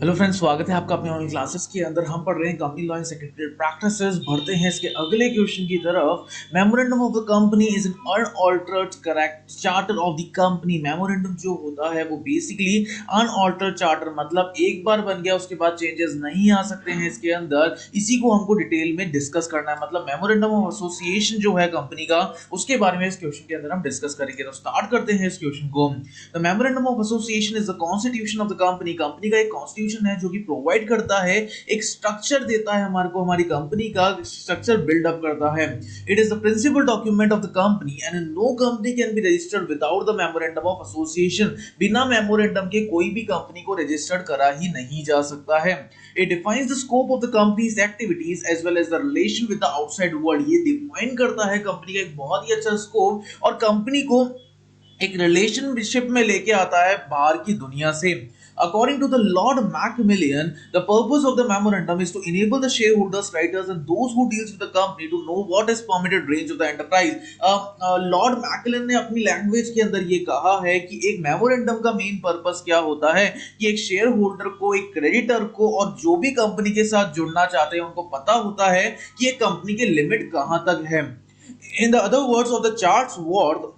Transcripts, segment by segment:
Hello friends, स्वागत है आपका अपने ऑनलाइन क्लासेस के अंदर। हम पढ़ रहे हैं company law and secretary practices. बढ़ते हैं इसके अगले क्वेश्चन की तरफ। Memorandum of the company is an unaltered correct charter of the company. Memorandum जो होता है वो बेसिकली अनऑल्टर्ड चार्टर, मतलब एक बार बन गया उसके बाद चेंजेस नहीं आ सकते हैं इसके अंदर। इसी को हमको डिटेल में डिस्कस करना है। मतलब मेमोरेंडम ऑफ एसोसिएशन जो है कंपनी का, उसके बारे में इस क्वेश्चन के अंदर हम डिस्कस करेंगे। तो स्टार्ट करते हैं इस क्वेश्चन को। The memorandum of association is the constitution of the company. Company का एक कॉन्स्टिट्यूशन है जो कि प्रोवाइड करता है, एक स्ट्रक्चर देता है हमारे को, हमारी कंपनी का स्ट्रक्चर बिल्डअप करता है। It is the principal document of the company and no company can be registered without the memorandum of association. बिना मेमोरेंडम के कोई भी कंपनी को रजिस्टर्ड करा ही नहीं जा सकता है। It defines the scope of the company's activities as well as the relation with the outside world. ये डिफाइन करता है कंपनी का एक बहुत ही अच्छा स्कोप, और कंपनी को एक रिलेशनशिप में लेके आता है बाहर की दुनिया से। According to the Lord Macmillan, the purpose of the memorandum is to enable the shareholders, writers, and those who deals with the company to know what is permitted range of the enterprise. Lord Macmillan ने अपनी language के अंदर ये कहा है कि एक memorandum का मेन पर्पस क्या होता है कि एक शेयर होल्डर को, एक क्रेडिटर को, और जो भी कंपनी के साथ जुड़ना चाहते हैं उनको पता होता है कि एक कंपनी के लिमिट कहां तक है। In the other words of the chart's word,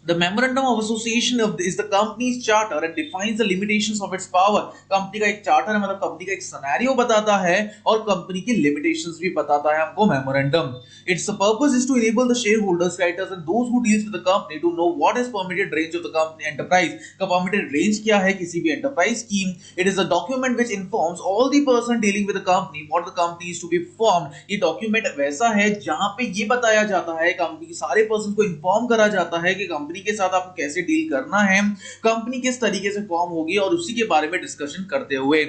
the memorandum of association is the company's charter and defines the limitations of its power. Company का एक चार्टर है, मतलब कंपनी का एक सिनेरियो बताता है और कंपनी की लिमिटेशंस भी बताता है हमको memorandum. Its purpose is to enable the shareholders, writers, and those who deals with the company to know what is permitted range of the company enterprise. का permitted range क्या है किसी भी enterprise की। It is a document which informs all the person dealing with the company what the company is to be formed. ये document वैसा है जहां पे ये बताया जाता है, कंपनी के सारे पर्सन को इन्फॉर्म करा जाता है कि कंपनी के साथ आपको कैसे डील करना है, कंपनी किस तरीके से फॉर्म होगी, और उसी के बारे में डिस्कशन करते हुए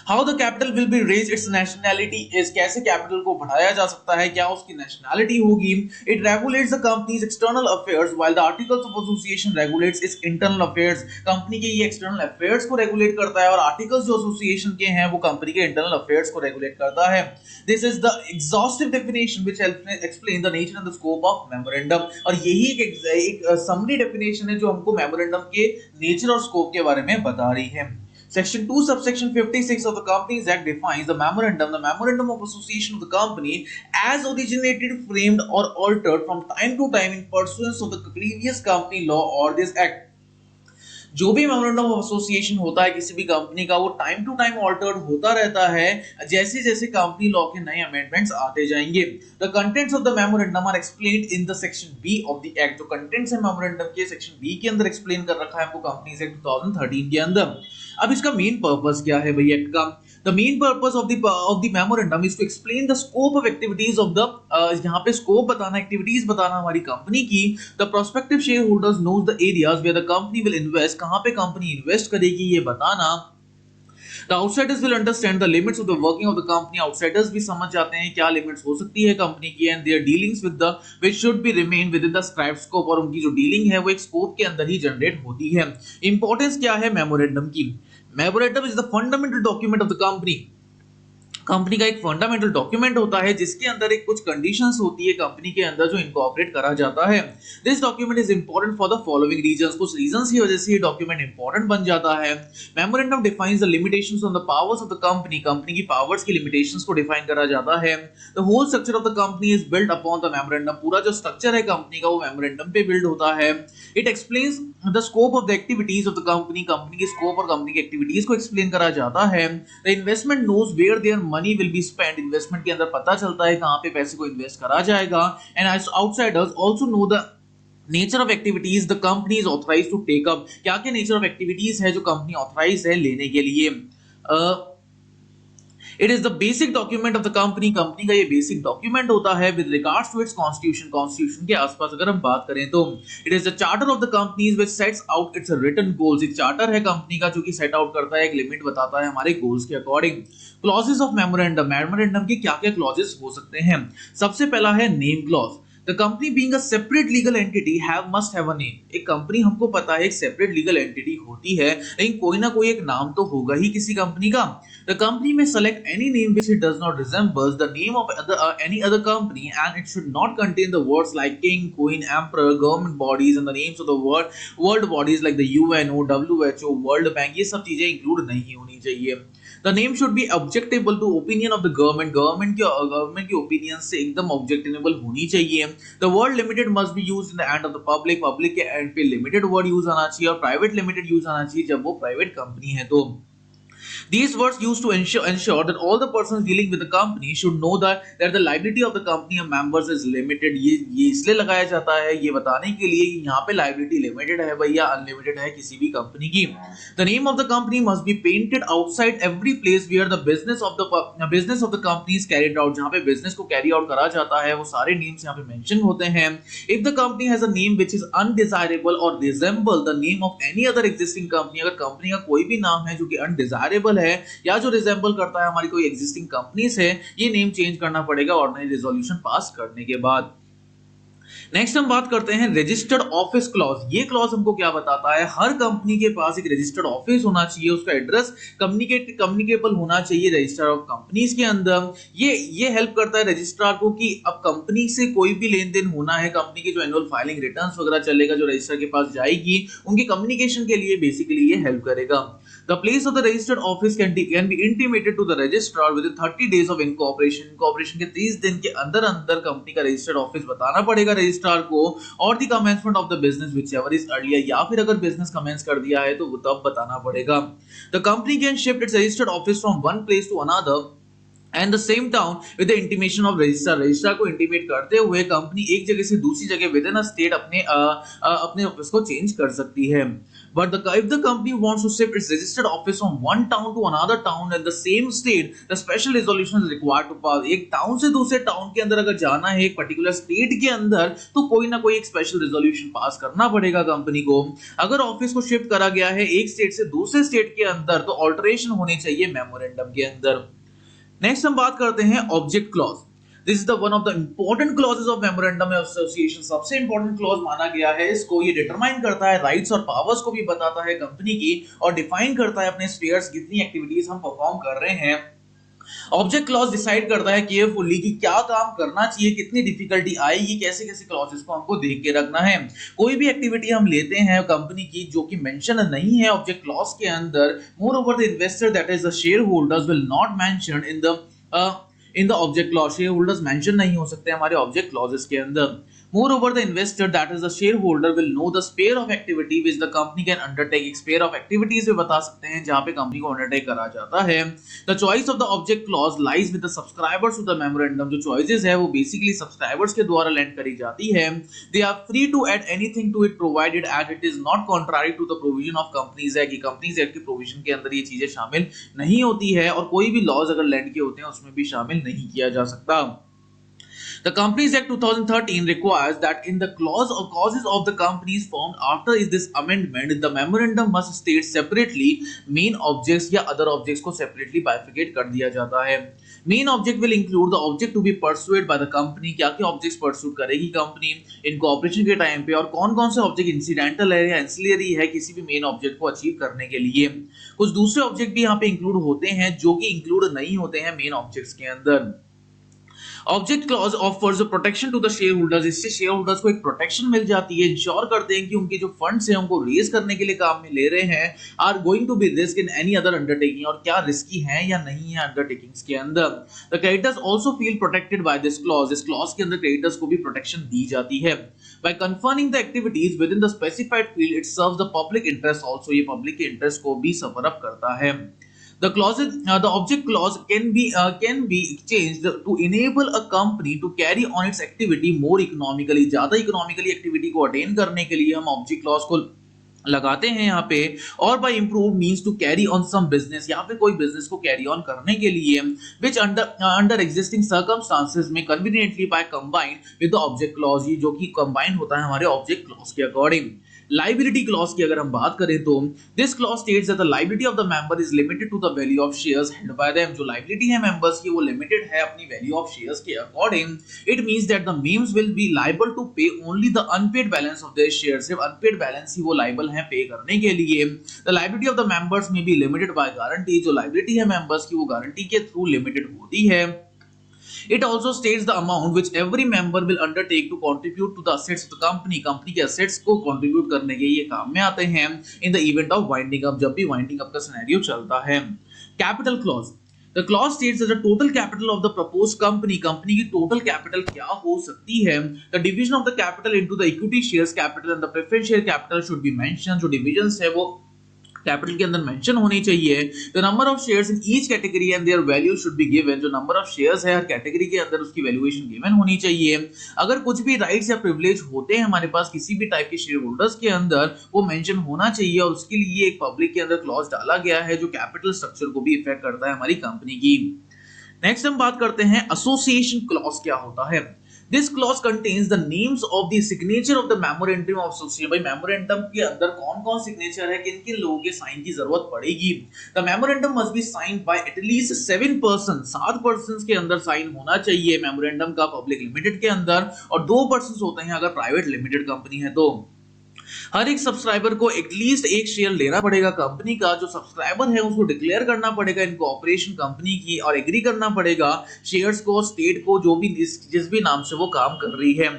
how the capital will be raise, its nationality is, कैसे कैपिटल को बढ़ाया जा सकता है, क्या उसकी नेशनैलिटी होगी। It regulates the company's external affairs while the articles of association regulates its internal affairs. Company के ये एक्सटर्नल अफेयर्स को रेगुलेट करता है और आर्टिकल्स जो एसोसिएशन के हैं वो कंपनी के इंटरनल अफेयर्स को रेगुलेट करता है। This is the exhaustive definition which helps explain the nature and the scope of memorandum. और यही एक समरी डेफिनेशन है जो हमको मेमोरेंडम के नेचर और स्कोप के बारे में बता रही है। Section 2, subsection 56 of the Companies Act defines the memorandum of association of the company as originated, framed, or altered from time to time in pursuance of the previous company law or this act. जो भी memorandum of association होता है किसी भी company का, वो time to time altered होता रहता है जैसे जैसे कंपनी लॉ के नए अमेंडमेंट्स आते जाएंगे। The contents of the memorandum are explained in the section B of the act. जो कंटेंट्स है मेमोरेंडम के सेक्शन बी के अंदर एक्सप्लेन कर रखा है हमको कंपनीज एक्ट 2013 के अंदर। अब इसका मेन पर्पस क्या है भाई एक्ट का? The main purpose of the memorandum is to explain the scope of activities of the यहाँ पे scope बताना, activities बताना हमारी कंपनी की। The prospective shareholders knows the areas where the company will invest, कहाँ पे कंपनी इन्वेस्ट करेगी ये बताना। The outsiders will understand the limits of the working of the company. Outsiders भी समझ जाते हैं क्या लिमिट्स हो सकती है कंपनी की, and their dealings with the which should be remain within the prescribed scope, और उनकी जो डीलिंग है वो एक स्कोप के अंदर ही जनरेट होती है। इंपॉर्टेंस क्या है मेमोरेंडम की? Memorandum is the fundamental document of the company. Company का एक फंडामेंटल डॉक्यूमेंट होता है जिसके अंदर एक कुछ कंडीशंस होती है कंपनी के अंदर जो इनकॉर्पोरेट करा जाता है। This document is important for the following reasons. कुछ रीजंस की वजह से ये डॉक्यूमेंट इंपॉर्टेंट बन जाता है। Memorandum defines the limitations on the powers of the company. Company की पावर्स की लिमिटेशंस को डिफाइन करा जाता है। The whole structure of the company is build upon the memorandum. पूरा जो स्ट्रक्चर है कंपनी का वो मेमोरेंडम पे बिल्ड होता है। It explains the scope of the activities of the company. Company की स्कोप और कंपनी की एक्टिविटीज को एक्सप्लेन करा जाता है। The investment knows where there money will be spent. Investment के अंदर पता चलता है कहां पे पैसे को इन्वेस्ट करा जाएगा। And outsiders also know the nature of activities the company is authorised to take up. क्या क्या नेचर ऑफ एक्टिविटीज है जो कंपनी ऑथराइज्ड है लेने के लिए। It is the basic document of the company. Company का ये बेसिक डॉक्यूमेंट होता है with regards to its constitution. Constitution के आसपास अगर हम बात करें तो it is the charter of the company's which sets out its written goals. एक चार्टर है कंपनी का जो कि सेट आउट करता है, एक लिमिट बताता है हमारे गोल्स के according. Clauses of memorandum. Memorandum के क्या क्या क्लॉजेस हो सकते हैं? सबसे पहला है name clause. The company being a separate legal entity have must have a name. एक कंपनी हमको पता है एक सेपरेट लीगल एंटिटी होती है, लेकिन कोई ना कोई एक नाम तो होगा ही किसी कंपनी का। द कंपनी में select any name which it does not resembles the name of any other company, and it should not contain the words like king, queen, emperor, government bodies and the names of the world bodies like the UNO, WHO, World Bank। ये सब चीजें include नहीं होनी चाहिए। The name should be objectable to opinion of the government। Government की opinion से एकदम ऑब्जेक्टेबल होनी चाहिए। The word limited must be used in the end of the public। Public के एंड पे लिमिटेड वर्ड यूज आना चाहिए और प्राइवेट लिमिटेड यूज आना चाहिए जब वो प्राइवेट कंपनी है तो। These words used to ensure that all the persons dealing with the company should know that the liability of the company of members is limited। ये इसलिए लगाया जाता है ये बताने के लिए कि यहाँ पे liability limited है भैया, unlimited है किसी भी कंपनी की। The name of the company must be painted outside every place where the business of the company is carried out। जहाँ पे business को carry out करा जाता है वो सारे names यहाँ पे mention होते हैं। If the company has a name which is undesirable or resemble the name of any other existing company, अगर कंपनी का कोई भी नाम है जो कि undesirable है या जो रिजेंबल करता है हमारी कोई एग्जिस्टिंग कंपनीज है, ये नेम चेंज करना पड़ेगा ऑर्डिनरी रेजोल्यूशन पास करने के बाद। नेक्स्ट हम बात करते हैं रजिस्टर्ड ऑफिस क्लॉज। ये क्लॉज हमको क्या बताता है, हर कंपनी के पास एक रजिस्टर्ड ऑफिस होना चाहिए, उसका एड्रेस कम्युनिकेबल होना चाहिए रजिस्टर ऑफ कंपनीज के अंदर। ये हेल्प करता है रजिस्ट्रार को कि अब कंपनी से कोई भी लेन देन होना है, कंपनी की जो एनुअल फाइलिंग रिटर्न्स वगैरह चलेगा जो रजिस्टर के पास जाएगी, उनके कम्युनिकेशन के लिए बेसिकली ये हेल्प करेगा। The place of the registered office can be intimated to the registrar within 30 days of incorporation। incorporation के 30 दिन के अंदर कंपनी का रजिस्टर्ड ऑफिस बताना पड़ेगा रजिस्ट्रार को। और the commencement of the business whichever is earlier, या फिर अगर बिजनेस कमेंस कर दिया है तो वो तब बताना पड़ेगा। The company can shift its registered office from one place to another and the same town with the intimation of registrar को इंटीमेट करते हुए कंपनी एक जगह से दूसरी जगह विद इन अ स्टेट अपने ऑफिस को चेंज कर सकती है। But if the company wants to shift its registered office from one town to another town in the same state, the special resolution is required to pass। एक town से दूसरे town के अंदर अगर जाना है एक पर्टिकुलर स्टेट के अंदर तो कोई ना कोई एक स्पेशल रेजोल्यूशन पास करना पड़ेगा कंपनी को। अगर ऑफिस को शिफ्ट करा गया है एक स्टेट से दूसरे स्टेट के अंदर तो ऑल्टरेशन होनी चाहिए मेमोरेंडम के अंदर। नेक्स्ट हम बात करते हैं object clause. This is the one of the important clauses of memorandum of association. सबसे इंपॉर्टेंट क्लॉज माना गया है इसको। ये डिटरमाइन करता है राइट्स और पावर्स को भी बताता है कंपनी की और डिफाइन करता है अपने स्फीयर्स कितनी एक्टिविटीज हम परफॉर्म कर रहे हैं। ऑब्जेक्ट क्लॉज डिसाइड करता है केयरफुली कि क्या काम करना चाहिए, कितनी डिफिकल्टी आएगी, कैसे कैसे क्लॉजेस को हमको देख के रखना है। कोई भी एक्टिविटी हम लेते हैं कंपनी की जो कि मेंशन नहीं है ऑब्जेक्ट क्लॉज के अंदर, more over the investor that is the share holders will not mention in the object clause. Share holders mention नहीं हो सकते हमारे ऑब्जेक्ट क्लॉजेस के अंदर। Moreover, the investor, that is the shareholder, will know the sphere of activity which the company can undertake। एक sphere of activities भी बता सकते हैं जहाँ पे कंपनी को undertake करा जाता है। The choice of the object clause lies with the subscribers to the memorandum। जो choices है वो basically subscribers के द्वारा lend करी जाती है। They are free to add anything to it provided as it is not contrary to the provision of Companies Act। Companies Act की provision के अंदर ये चीजें शामिल नहीं होती है और कोई भी laws अगर lend के होते हैं उसमें भी शामिल नहीं किया जा सकता। The Companies Act 2013 requires that in the clauses of the companies formed after this amendment, the memorandum must state separately main objects या other objects को separately bifurcate कर दिया जाता है। Main object will include the object to be pursued by the company। क्या क्या objects pursue करेगी company incorporation के टाइम पे, और कौन कौन से object incidental है या ancillary है किसी भी main object को achieve करने के लिए। कुछ दूसरे object भी यहाँ पे include होते हैं जो कि include नहीं होते हैं main objects के अंदर। Object clause offers protection to the share holders. इससे शेयर होल्डर्स को एक प्रोटेक्शन मिल जाती है, इंश्योर करते हैं कि उनके जो फंड्स हैं उनको रेज करने के लिए काम में ले रहे हैं are going to be risk in any other undertaking, और क्या रिस्की है या नहीं है अंडरटेकिंग्स के अंदर। The creditors also feel protected by this clause. इस क्लॉज के अंदर क्रेडिटर्स को भी प्रोटेक्शन दी जाती है। By confirming the activities within the specified field it serves the public interest also. ये पब्लिक के इंटरेस्ट को भी सर्व अप करता है। The clauses, the object clause can be changed to enable a company to carry on its activity more economically। ज्यादा economically activity को attain करने के लिए हम ऑब्जेक्ट क्लॉज को लगाते हैं यहाँ पे। और by improve means to carry on some business, यहाँ पे कोई बिजनेस को कैरी ऑन करने के लिए विच अंडर एग्जिस्टिंग सर्कमस्टांसेस में conveniently by combined with the object clause, जो कि कंबाइंड होता है हमारे ऑब्जेक्ट क्लॉज के अकॉर्डिंग। लाइबिलिटी क्लॉज की अगर हम बात करें तो this clause states that the liability of the member is limited to the value of shares held by them. जो लाइबिलिटी है मेंबर्स की वो लिमिटेड है अपनी वैल्यू ऑफ शेयर्स के according. It means that the members will be liable to pay only the unpaid balance of their shares. सिर्फ unpaid balance ही वो लायबल हैं पे करने के लिए। The liability of the members may be limited by guarantee. जो liability है members की वो गारंटी के थ्रू लिमिटेड होती है। It also states the amount which every member will undertake to contribute to the assets of the company। Company के assets को contribute करने के ये काम में आते हैं in the event of winding up, जब भी winding up का scenario चलता है। Capital clause, the clause states that the total capital of the proposed company, company की total capital क्या हो सकती है। The division of the capital into the equity shares capital and the preference share capital should be mentioned। जो divisions है वो capital के अंदर मेंशन होनी चाहिए। The number of shares in each category and their value should be given. जो number of shares है हर category के अंदर उसकी वैल्यूएशन गिवन होनी चाहिए। अगर कुछ भी राइट्स या प्रिविलेज होते हैं हमारे पास किसी भी टाइप के शेयर होल्डर्स के अंदर वो मेंशन होना चाहिए और उसके लिए एक पब्लिक के अंदर क्लॉज डाला गया है जो कैपिटल स्ट्रक्चर को भी इफेक्ट करता है हमारी कंपनी की। नेक्स्ट हम बात करते हैं एसोसिएशन क्लॉज क्या होता है। This clause contains the names of the signature of the memorandum of association। भाई मेमोरेंडम के अंदर कौन-कौन सिग्नेचर है, किन-किन लोगों के साइन की जरूरत पड़ेगी। The memorandum must be signed by at least 7 persons। 7 persons के अंदर साइन होना चाहिए मेमोरेंडम का पब्लिक लिमिटेड के अंदर, और 2 persons होते हैं अगर प्राइवेट लिमिटेड कंपनी है तो। हर एक सब्सक्राइबर को एटलीस्ट एक शेयर लेना पड़ेगा कंपनी का। जो सब्सक्राइबर है उसको डिक्लेयर करना पड़ेगा इन कोऑपरेशन कंपनी की और एग्री करना पड़ेगा शेयर्स को, स्टेट को, जो भी जिस भी नाम से वो काम कर रही है।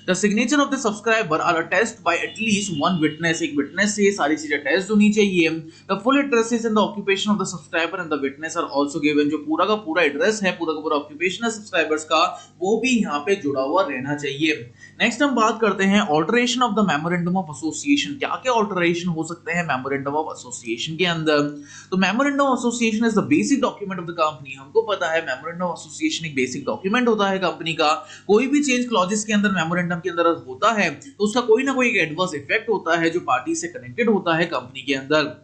The signature of the subscriber are attested by at least one witness। एक witness से ये सारी चीजें attest होनी चाहिए। The full addresses and the occupation of the subscriber and the witness are also given। जो पूरा का पूरा एड्रेस है, पूरा का पूरा ऑक्यूपेशन है सब्सक्राइबर्स का, वो भी यहाँ पे जुड़ा हुआ रहना चाहिए। नेक्स्ट हम बात करते हैं alteration of the memorandum of association. क्या क्या ऑल्टरेशन हो सकते हैं मेमोरेंडम ऑफ एसोसिएशन के अंदर। तो memorandum of association is the basic document of the company. हमको पता है मेमोरेंडम ऑफ एसोसिएशन एक बेसिक डॉक्यूमेंट होता है कंपनी का। कोई भी चेंज क्लॉजेस के अंदर मेमोरेंडम के अंदर होता है तो उसका कोई ना कोई एडवर्स इफेक्ट होता है जो पार्टी से कनेक्टेड होता है कंपनी के अंदर।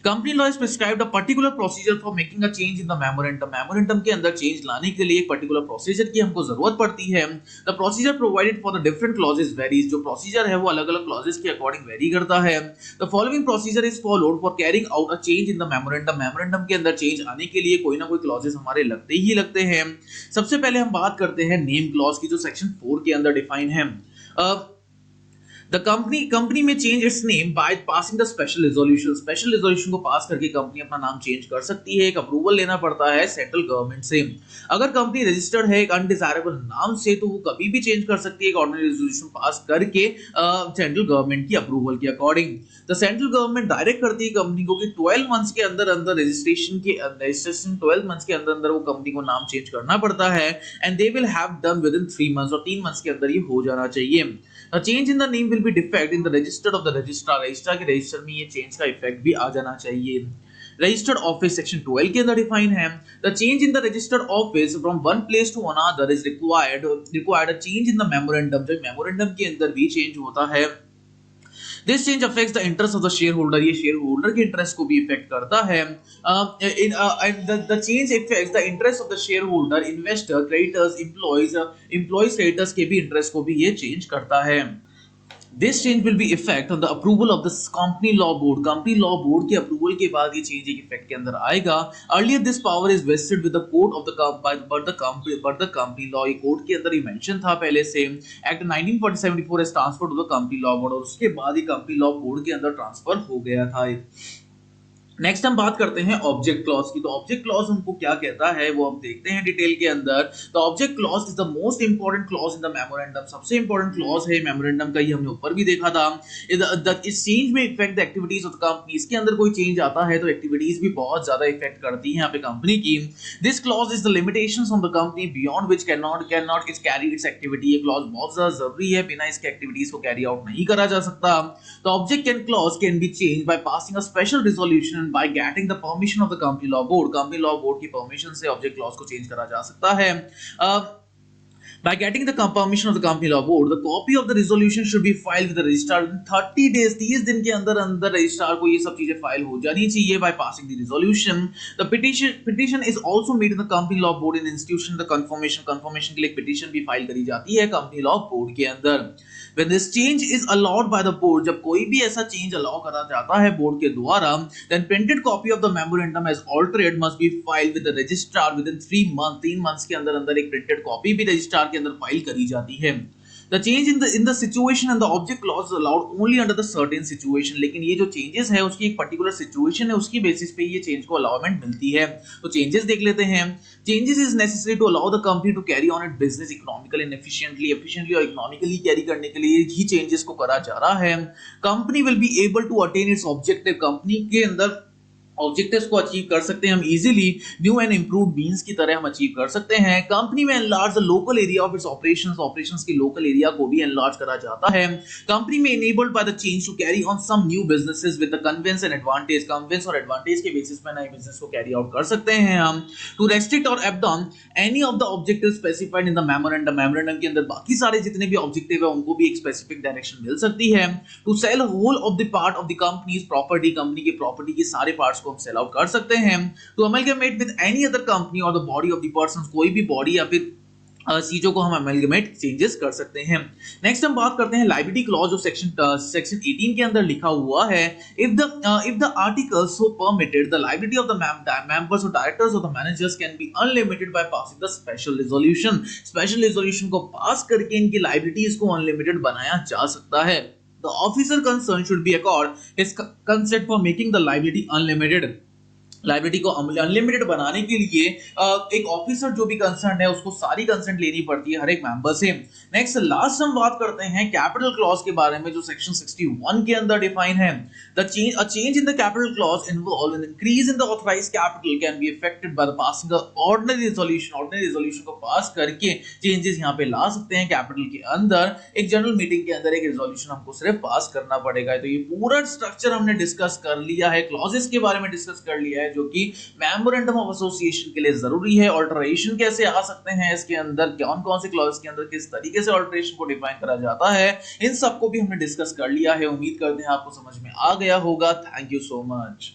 Company law is prescribed a particular procedure for making a change in the memorandum. Memorandum के अंदर चेंज लाने के लिए एक पर्टिकुलर प्रोसीजर की हमको जरूरत पड़ती है। The procedure provided for the different clauses varies. जो प्रोसीजर है वो अलग-अलग क्लॉजेस के अकॉर्डिंग वेरी करता है। The following procedure is followed for carrying out a change in the memorandum. Memorandum के अंदर चेंज आने के लिए कोई ना कोई क्लॉजेस हमारे लगते ही लगते हैं। सबसे पहले हम बात करते हैं नेम क्लॉज की जो सेक्शन 4 के अंदर डिफाइन है। The company में change it's name by passing the special resolution. Special resolution को पास करके कंपनी अपना नाम चेंज कर सकती है। एक अप्रूवल लेना पड़ता है सेंट्रल गवर्नमेंट से। अगर कंपनी रजिस्टर्ड है एक अनडिजायरेबल नाम से तो वो कभी भी चेंज कर सकती है एक ऑर्डिनरी रिजोल्यूशन पास करके सेंट्रल गवर्नमेंट की अप्रूवल के according. The central government direct करती है कंपनी को कि 12 मंथ्स के अंदर अंदर रजिस्ट्रेशन 12 मंथ्स के अंदर अंदर वो कंपनी को नाम चेंज करना पड़ता है and they will have done with in 3 months. और 3 मंथ्स के अंदर ये हो जाना चाहिए। A change in the name will be defect in the register of the registrar। Registrar के रजिस्टर में ये चेंज का इफेक्ट भी आ जाना चाहिए। रजिस्टर्ड ऑफिस सेक्शन 12 के अंदर डिफाइन है। The change in the registered office from one place to another is required a change in the memorandum. जो मेमोरेंडम के अंदर भी चेंज होता है। This change affects the interest of the shareholder। ये शेयर होल्डर के interest को भी इफेक्ट करता है। The change affects the interest of the shareholder, investor, creditors, employees creditors के भी इंटरेस्ट को भी ये चेंज करता है। This change will be effect on the approval of the company law board। company law board के अप्रूवल के बाद ये चेंज एक इफेक्ट के अंदर आएगा। Earlier this power is vested with the court of the but the company law। ये court के अंदर ही मेंशन था पहले से। Act 1974 is transferred to the company law board और उसके बाद ये company law board के अंदर ट्रांसफर हो गया था। नेक्स्ट हम बात करते हैं ऑब्जेक्ट क्लॉज की। तो ऑब्जेक्ट क्लॉज हमको क्या कहता है वो हम देखते हैं डिटेल के अंदर। तो object clause is the most important clause in the memorandum. सबसे इंपॉर्टेंट क्लॉज है मेमोरेंडम का, ये हमने ऊपर भी देखा था। इस चेंज में effect the activities of the company. इसके अंदर कोई चेंज आता है तो एक्टिविटीज भी बहुत ज्यादा इफेक्ट करती हैं यहाँ पे कंपनी की। This clause is the limitations on the company beyond which can not is carry it's activity. ये क्लॉज बहुत ज्यादा जरूरी है, बिना इसके एक्टिविटीज को कैरी आउट नहीं करा जा सकता। तो object can clause can be change by passing a special resolution by getting the permission of the company law board। company law board की परमिशन से ऑब्जेक्ट क्लॉज को चेंज करा जा सकता है। By getting the permission of the company law board, the copy of the resolution should be filed with the registrar within 30 days. 30 दिन के अंदर अंदर रजिस्ट्रार को ये सब चीजें फाइल हो जानी चाहिए. By passing the resolution, the petition is also made in the company law board in institution. The confirmation के लिए petition भी फाइल करी जाती है company law board के अंदर. When this change is allowed by the board, जब कोई भी ऐसा change allow करा जाता है board के द्वारा, then printed copy of the memorandum as altered must be filed with the registrar within 3 months. 3 months के अंदर अंदर एक printed copy भी registrar के अंदर फाइल करी जाती है. The change in the situation and the object clause is allowed only under the certain situation. लेकिन ये जो changes है उसकी एक particular situation है, उसकी basis पे ये change को allowment मिलती है. तो changes देख लेते हैं. Changes is necessary to allow the company to carry on its business economically and efficiently और economically carry करने के लिए ही changes को करा जा रहा है. Company will be able to attain its objective. company के अंदर ऑब्जेक्टिव्स को अचीव कर सकते हैं हम easily new and improved means की तरह हम अचीव कर सकते हैं. कंपनी में enlarge the local area of its operations की लोकल एरिया को भी एनलार्ज करा जाता है. कंपनी में enabled by the change to carry on some new businesses with the convenience and advantage. Convenience और एडवांटेज के बेसिस पे नए बिजनेस को कैरी आउट कर सकते हैं हम. टू रेस्ट्रिक्ट और abandon any of the objectives specified in the memorandum के अंदर बाकी सारे जितने भी ऑब्जेक्टिव है उनको भी एक स्पेसिफिक डायरेक्शन मिल सकती है. To sell whole of the part of the company's property. कंपनी की प्रॉपर्टी के सारे पार्ट्स को हम सेल आउट कर सकते हैं. To amalgamate with any other company और the body of the person. कोई भी बॉडी या फिर चीजों को हम अमलगमेट चेंजेस कर सकते हैं. नेक्स्ट हम बात करते हैं लायबिलिटी क्लॉज जो सेक्शन 18 के अंदर लिखा हुआ है. If the article so permitted the liability of the members और डायरेक्टर्स और the managers can be unlimited by passing the special resolution. Special resolution को पास करके इनकी लायबिलिटीज को अनलिमिटेड बनाया जा सकता है. The officer concerned should be accord his consent for making the liability unlimited. Liability को अनलिमिटेड बनाने के लिए एक ऑफिसर जो भी कंसर्न है उसको सारी कंसेंट लेनी पड़ती है हर एक मेंबर से. नेक्स्ट लास्ट हम बात करते हैं कैपिटल क्लॉज के बारे में जो सेक्शन 61 के अंदर डिफाइन है. The change in the capital clause involve an increase in the authorised capital can be affected by passing the ordinary resolution. Ordinary resolution को पास करके चेंजेस यहां पे ला सकते हैं कैपिटल के अंदर. एक जनरल मीटिंग के अंदर एक रेजोल्यूशन हमको सिर्फ पास करना पड़ेगा. तो ये पूरा स्ट्रक्चर हमने डिस्कस कर लिया है. क्लॉजेस के बारे में डिस्कस कर लिया है जो कि मेमोरेंडम ऑफ एसोसिएशन के लिए जरूरी है. ऑल्टरेशन कैसे आ सकते हैं इसके अंदर, कौन कौन से क्लॉज के अंदर किस तरीके से ऑल्टरेशन को डिफाइन करा जाता है, इन सबको भी हमने डिस्कस कर लिया है. उम्मीद करते हैं आपको समझ में आ गया होगा. Thank you so much.